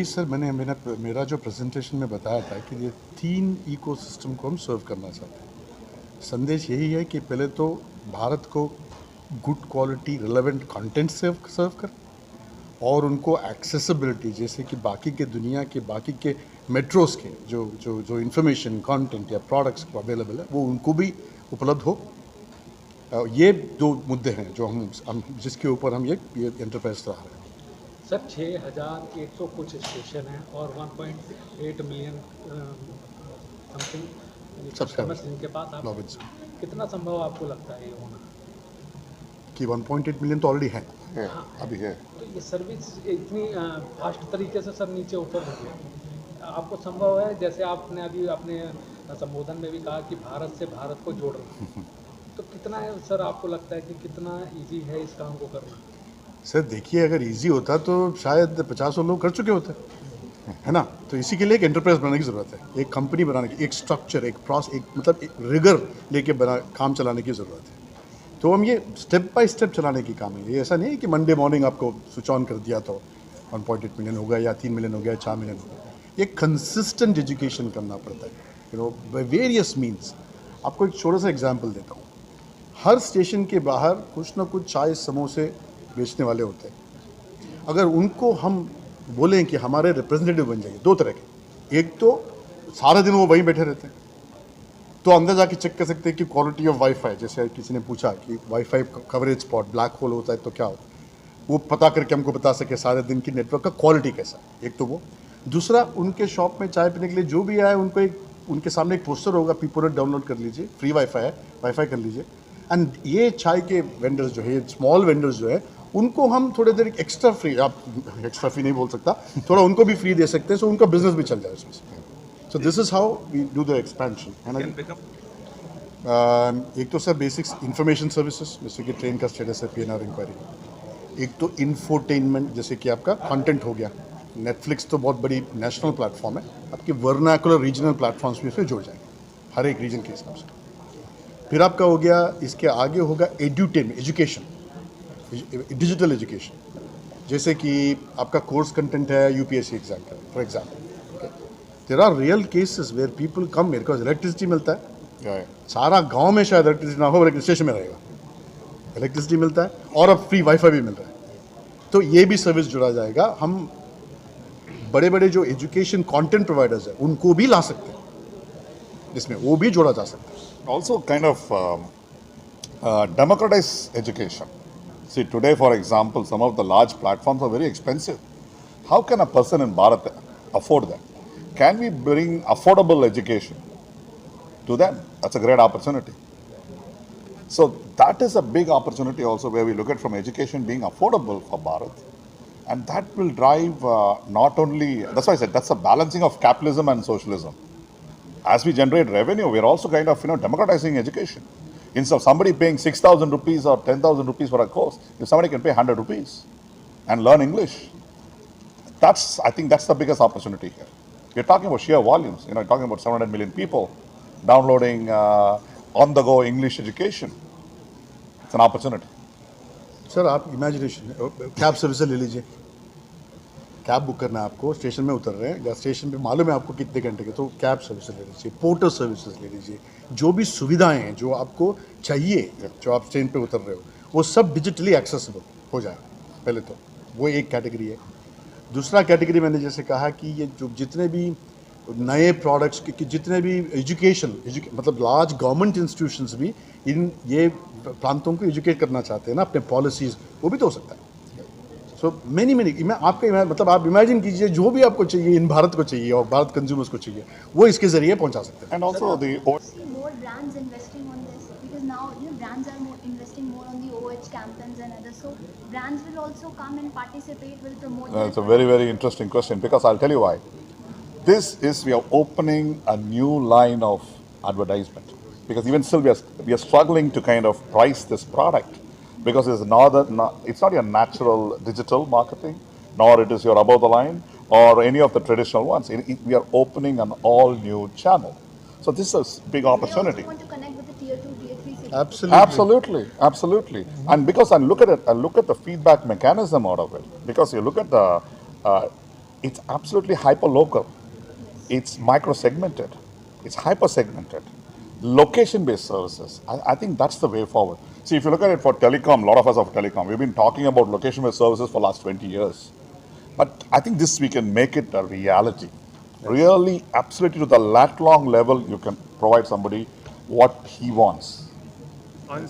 यही सर मेरा जो प्रेजेंटेशन में बताया था कि ये 3 इकोसिस्टम को हम सर्व करना चाहते हैं। संदेश यही है कि पहले तो भारत को गुड क्वालिटी रिलेवेंट कंटेंट सर्व कर और उनको एक्सेसिबिलिटी, जैसे कि बाकी के दुनिया के बाकी के मेट्रोस के जो जो जो इन्फॉर्मेशन कंटेंट या प्रोडक्ट्स अवेलेबल है वो उनको भी उपलब्ध हो। ये 2 मुद्दे हैं जो हम जिसके ऊपर हम ये एंटरप्राइज चला रहे हैं। सर 6100 कुछ स्टेशन हैं और 1.8 मिलियन समथिंग कस्टमर्स जिनके पास आप कितना संभव आपको लगता है ये होना कि 1.8 मिलियन तो ऑलरेडी है, अभी है। तो ये सर्विस इतनी फास्ट तरीके से सर नीचे उतर रही है, आपको संभव है? जैसे आपने अभी अपने संबोधन में भी कहा कि भारत से भारत को जोड़ रहे हैं, तो कितना है सर आपको लगता है कि कितना इजी है इस काम को करना? सर देखिए, अगर इजी होता तो शायद 50 लोग कर चुके होते, है ना। तो इसी के लिए एक एंटरप्राइज बनाने की ज़रूरत है, एक कंपनी बनाने की, एक स्ट्रक्चर, एक मतलब एक रिगर लेके काम चलाने की ज़रूरत है। तो हम ये स्टेप बाय स्टेप चलाने की काम है। ये ऐसा नहीं है कि मंडे मॉर्निंग आपको स्विच ऑन कर दिया तो 1.8 मिलियन हो गया या 3 मिलियन हो गया, 4 मिलियन हो गया। ये कंसिस्टेंट एजुकेशन करना पड़ता है, बाय वेरियस मीन्स। आपको एक छोटा सा एग्जाम्पल देता हूँ। हर स्टेशन के बाहर कुछ ना कुछ चाय समोसे बेचने वाले होते हैं। अगर उनको हम बोलें कि हमारे रिप्रेजेंटेटिव बन जाइए, 2 तरह के, एक तो सारा दिन वो वहीं बैठे रहते हैं, तो अंदर जाके चेक कर सकते हैं कि क्वालिटी ऑफ वाईफाई, जैसे किसी ने पूछा कि wifi coverage spot black hole होता है तो क्या होता है, वो पता करके हमको बता सके सारे दिन की नेटवर्क का क्वालिटी कैसा है। एक तो वो। दूसरा, उनके शॉप में चाय पीने के लिए जो भी आए उनको उनके सामने एक पोस्टर होगा, पीपोनेट डाउनलोड कर लीजिए, फ्री वाईफाई है, वाईफाई कर लीजिए। एंड ये चाय के वेंडर्स जो है, स्मॉल वेंडर्स जो है, उनको हम थोड़ी देर एक्स्ट्रा फ्री, आप एक्स्ट्रा फ्री नहीं बोल सकता, थोड़ा उनको भी फ्री दे सकते हैं, सो उनका बिजनेस भी चल जाए उसमें से। So this is how we do the expansion, है ना। एक तो सर बेसिक्स इंफॉर्मेशन सर्विसेज, जैसे कि ट्रेन का स्टेटस है, PNR इंक्वायरी। एक तो इंफोटेनमेंट, जैसे कि आपका कंटेंट हो गया। नेटफ्लिक्स तो बहुत बड़ी नेशनल प्लेटफॉर्म है, आपके वर्नाकुलर रीजनल प्लेटफॉर्म्स भी उसमें जुड़ जाएंगे हर एक रीजन के हिसाब से। फिर आपका हो गया, इसके आगे होगा एड्यूटेन, एजुकेशन, डिजिटल एजुकेशन, जैसे कि आपका कोर्स कंटेंट है UPSC एग्जाम का, for example. There are real cases where people come, मेरे को इलेक्ट्रिसिटी मिलता है, सारा गांव में शायद इलेक्ट्रिसिटी ना हो, इलेक्ट्रिक स्टेशन में रहेगा, इलेक्ट्रिसिटी मिलता है और अब फ्री वाईफाई भी मिल रहा है। तो ये भी सर्विस जुड़ा जाएगा। हम बड़े बड़े जो एजुकेशन कंटेंट प्रोवाइडर्स हैं उनको भी ला सकते हैं, जिसमें वो भी जोड़ा जा सकता है। Also kind of democratize education. See, today, for example, some of the large platforms are very expensive. How can a person in Bharat afford that? Can we bring affordable education to them? That's a great opportunity. So that is a big opportunity also, where we look at from education being affordable for Bharat. And that will drive not only, that's why I said that's a balancing of capitalism and socialism. As we generate revenue, we are also kind of democratizing education. Instead of somebody paying 6,000 rupees or 10,000 rupees for a course, if somebody can pay 100 rupees and learn English, I think that's the biggest opportunity here. We're talking about sheer volumes. Talking about 700 million people downloading on-the-go English education. It's an opportunity. Sir आप imagination, cab service ले लीजिए, cab book करना है आपको, station में उतर रहे हैं या स्टेशन पे मालूम है आपको कितने घंटे के, तो कैब सर्विस ले लीजिए, पोर्टर सर्विसेज ले लीजिए। जो भी सुविधाएं हैं जो आपको चाहिए, जो आप ट्रेन पे उतर रहे हो, वो सब डिजिटली एक्सेसिबल हो जाए। पहले तो वो एक कैटेगरी है। दूसरा कैटेगरी मैंने जैसे कहा कि ये जो जितने भी नए प्रोडक्ट्स कि जितने भी एजुकेशन मतलब लार्ज गवर्नमेंट इंस्टीट्यूशंस भी इन ये प्रांतों को एजुकेट करना चाहते हैं ना, अपने पॉलिसीज़, वो भी तो हो सकता है। सो मैनी मतलब आप इमेजिन कीजिए, जो भी आपको चाहिए इन भारत को चाहिए और भारत कंज्यूमर्स को चाहिए, वो इसके जरिए पहुंचा सकते हैं। And also the more brands investing on this, because now brands are investing more on the OH campaigns and others, so brands will also come and participate, will promote. It's a very, very interesting question, because I'll tell you why. We are opening a new line of advertisement, because even still we are struggling to kind of price this product, because it's not your natural digital marketing, nor it is your above the line or any of the traditional ones. We are opening an all new channel. So this is a big opportunity. They also want to connect with the tier 2, tier 3 cities. Absolutely. And because I look at the feedback mechanism out of it, because you look at the it's absolutely hyper-local. It's micro-segmented. It's hyper-segmented. Location-based services. I think that's the way forward. See, if you look at it for telecom, a lot of us are for telecom. We've been talking about location-based services for the last 20 years. But I think this we can make it a reality. Really, absolutely to the lat-long level, you can provide somebody what he wants. On